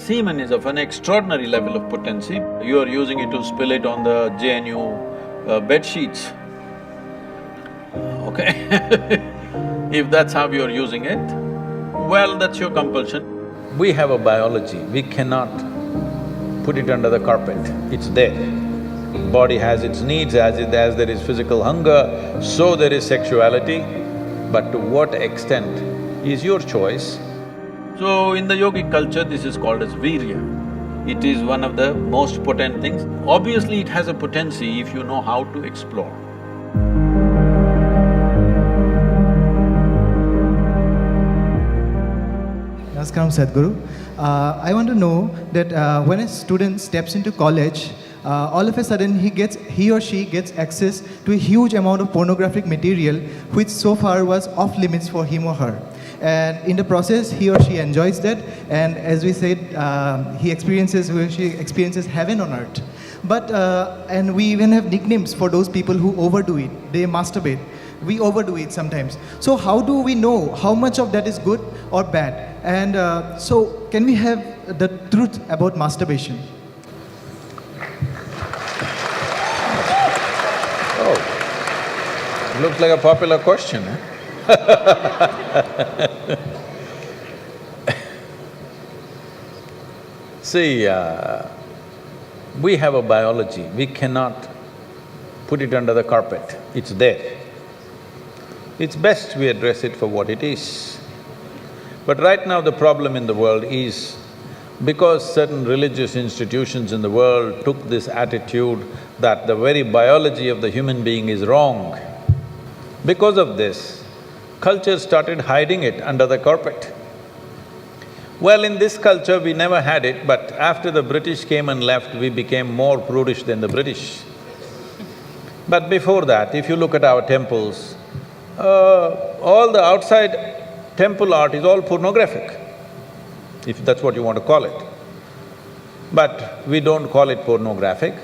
semen is of an extraordinary level of potency. You are using it to spill it on the JNU bed sheets, okay? If that's how you're using it, well, that's your compulsion. We have a biology, we cannot put it under the carpet, it's there. Body has its needs, as there is physical hunger, so there is sexuality, but to what extent is your choice. So in the yogic culture, this is called as virya. It is one of the most potent things. Obviously, it has a potency if you know how to explore. Namaskaram, Sadhguru. I want to know that when a student steps into college, all of a sudden he or she gets access to a huge amount of pornographic material which so far was off limits for him or her. And in the process, he or she enjoys that, and as we said, he or she experiences heaven on earth. But, and we even have nicknames for those people who overdo it. They masturbate. We overdo it sometimes. So how do we know how much of that is good or bad? And so can we have the truth about masturbation? Oh, looks like a popular question, eh? See, we have a biology, we cannot put it under the carpet, it's there. It's best we address it for what it is. But right now the problem in the world is because certain religious institutions in the world took this attitude that the very biology of the human being is wrong. Because of this, culture started hiding it under the carpet. Well, in this culture we never had it, but after the British came and left, we became more prudish than the British. But before that, if you look at our temples, all the outside temple art is all pornographic, if that's what you want to call it. But we don't call it pornographic,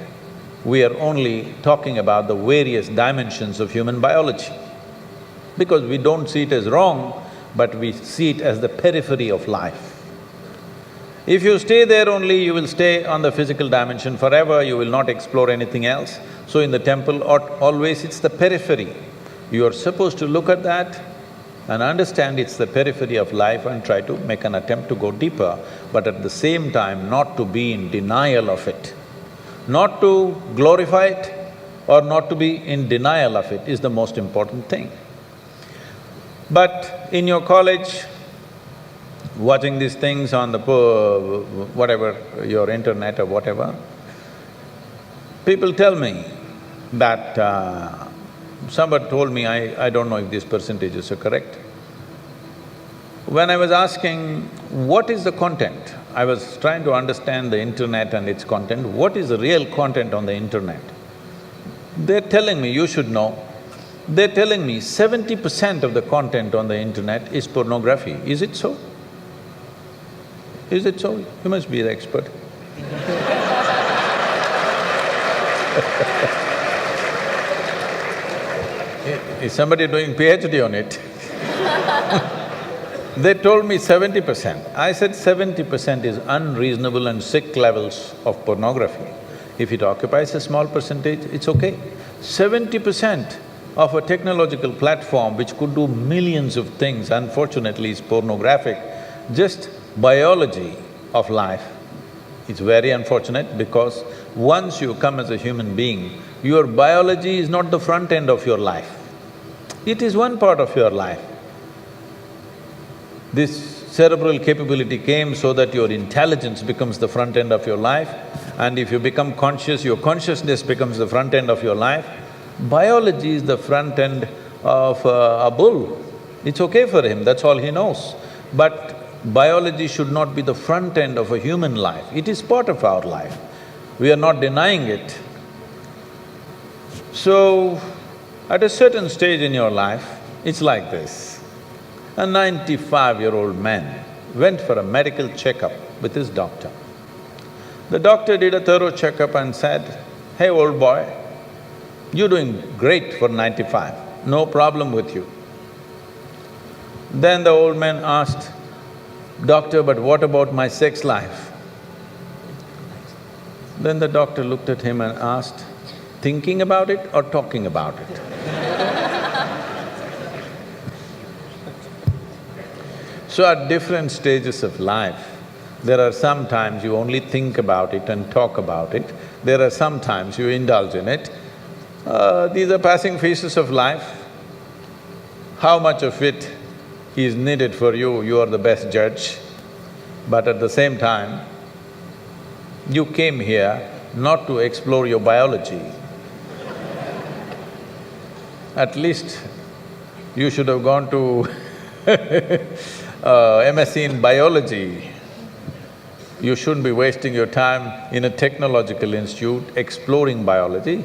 we are only talking about the various dimensions of human biology. Because we don't see it as wrong, but we see it as the periphery of life. If you stay there only, you will stay on the physical dimension forever, you will not explore anything else. So in the temple, always it's the periphery. You are supposed to look at that and understand it's the periphery of life and try to make an attempt to go deeper, but at the same time not to be in denial of it. Not to glorify it or not to be in denial of it is the most important thing. But in your college, watching these things on the whatever, your internet or whatever, people tell me that somebody told me, I don't know if these percentages are correct. When I was asking, what is the content? I was trying to understand the internet and its content, what is the real content on the internet? They're telling me, you should know, they're telling me 70% of the content on the internet is pornography. Is it so? Is it so? You must be the expert. Is somebody doing PhD on it? They told me 70%. I said 70% is unreasonable and sick levels of pornography. If it occupies a small percentage, it's okay. 70% of a technological platform which could do millions of things, unfortunately is pornographic. Just biology of life. It's very unfortunate because once you come as a human being, your biology is not the front end of your life. It is one part of your life. This cerebral capability came so that your intelligence becomes the front end of your life, and if you become conscious, your consciousness becomes the front end of your life. Biology is the front end of a bull. It's okay for him, that's all he knows. But biology should not be the front end of a human life, it is part of our life. We are not denying it. So, at a certain stage in your life, it's like this. A 95-year-old man went for a medical checkup with his doctor. The doctor did a thorough checkup and said, "Hey, old boy, you're doing great for 95, no problem with you." Then the old man asked, "Doctor, but what about my sex life?" Then the doctor looked at him and asked, thinking about it or talking about it? So at different stages of life, there are some times you only think about it and talk about it, there are some times you indulge in it. These are passing phases of life. How much of it is needed for you, you are the best judge. But at the same time, you came here not to explore your biology. At least you should have gone to MSc in biology. You shouldn't be wasting your time in a technological institute exploring biology.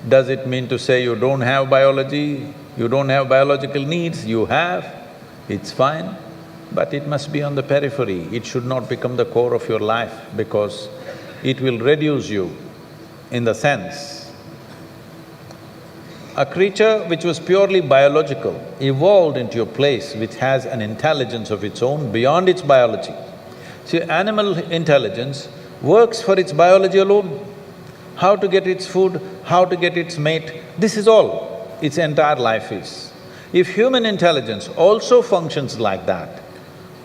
Does it mean to say you don't have biology, you don't have biological needs? You have, it's fine, but it must be on the periphery. It should not become the core of your life because it will reduce you in the sense. A creature which was purely biological evolved into a place which has an intelligence of its own beyond its biology. See, animal intelligence works for its biology alone. How to get its food, how to get its mate, this is all its entire life is. If human intelligence also functions like that,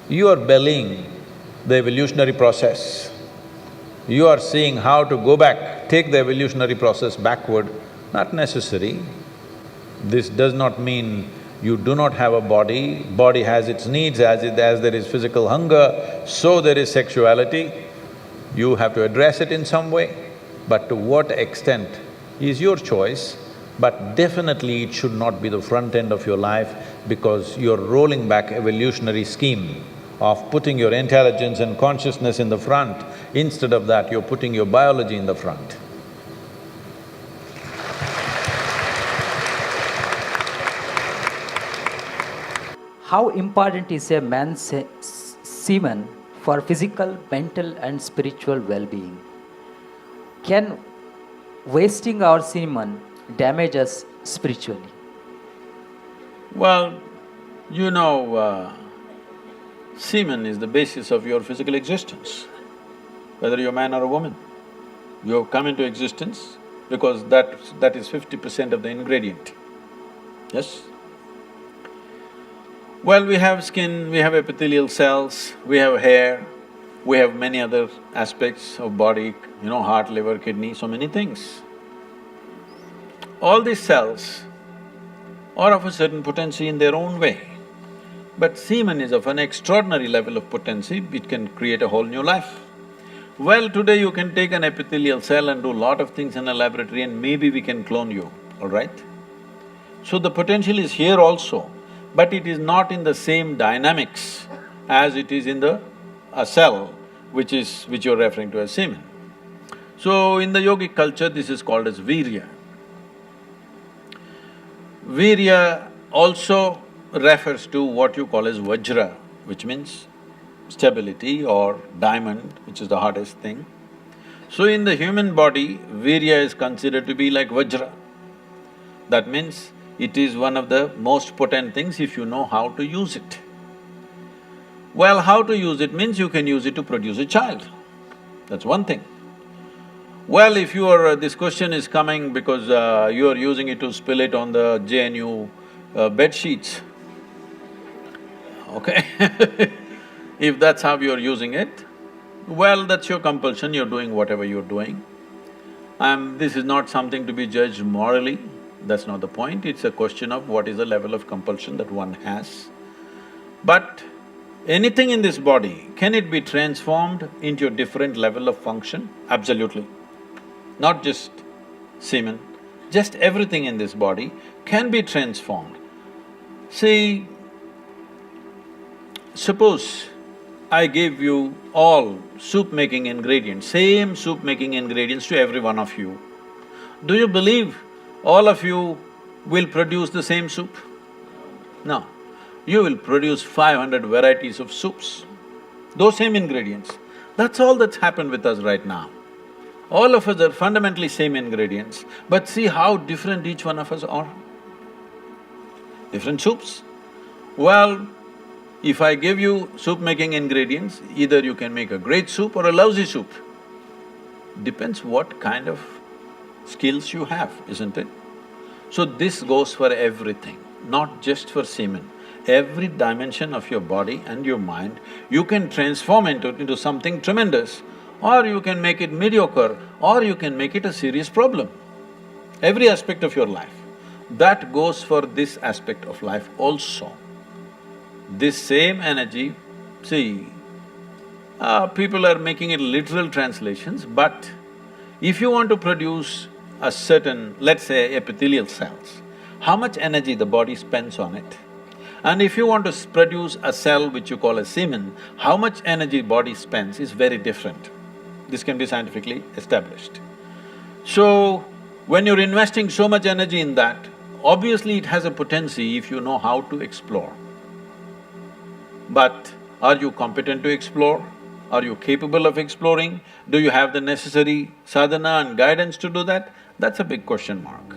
you are bellying the evolutionary process. You are seeing how to go back, take the evolutionary process backward, not necessary. This does not mean you do not have a body, body has its needs, as there is physical hunger, so there is sexuality. You have to address it in some way, but to what extent is your choice, but definitely it should not be the front end of your life because you're rolling back evolutionary scheme of putting your intelligence and consciousness in the front. Instead of that, you're putting your biology in the front. How important is a man's semen for physical, mental and spiritual well-being? Can wasting our semen damage us spiritually? Well, you know, semen is the basis of your physical existence, whether you're a man or a woman. You have come into existence because that is 50% of the ingredient, yes? Well, we have skin, we have epithelial cells, we have hair, we have many other aspects of body, you know, heart, liver, kidney, so many things. All these cells are of a certain potency in their own way. But semen is of an extraordinary level of potency, it can create a whole new life. Well, today you can take an epithelial cell and do a lot of things in a laboratory and maybe we can clone you, all right? So the potential is here also, but it is not in the same dynamics as it is in a cell, which you're referring to as semen. So in the yogic culture, this is called as virya. Virya also refers to what you call as vajra, which means stability, or diamond, which is the hardest thing. So in the human body, virya is considered to be like vajra. That means it is one of the most potent things if you know how to use it. Well, how to use it means you can use it to produce a child, that's one thing. Well, if you are… this question is coming because you are using it to spill it on the JNU bed sheets, okay? If that's how you're using it, well, that's your compulsion, you're doing whatever you're doing. This is not something to be judged morally, that's not the point, it's a question of what is the level of compulsion that one has. But anything in this body, can it be transformed into a different level of function? Absolutely. Not just semen, just everything in this body can be transformed. See, suppose I gave you all soup-making ingredients, same soup-making ingredients to every one of you. Do you believe all of you will produce the same soup? No. You will produce 500 varieties of soups, those same ingredients. That's all that's happened with us right now. All of us are fundamentally same ingredients, but see how different each one of us are. Different soups. Well, if I give you soup-making ingredients, either you can make a great soup or a lousy soup. Depends what kind of skills you have, isn't it? So this goes for everything, not just for semen. Every dimension of your body and your mind, you can transform into something tremendous, or you can make it mediocre, or you can make it a serious problem. Every aspect of your life. That goes for this aspect of life also. This same energy, see, people are making it literal translations, but if you want to produce a certain, let's say, epithelial cells, how much energy the body spends on it? And if you want to produce a cell which you call a semen, how much energy body spends is very different. This can be scientifically established. So, when you're investing so much energy in that, obviously it has a potency if you know how to explore. But are you competent to explore? Are you capable of exploring? Do you have the necessary sadhana and guidance to do that? That's a big question mark.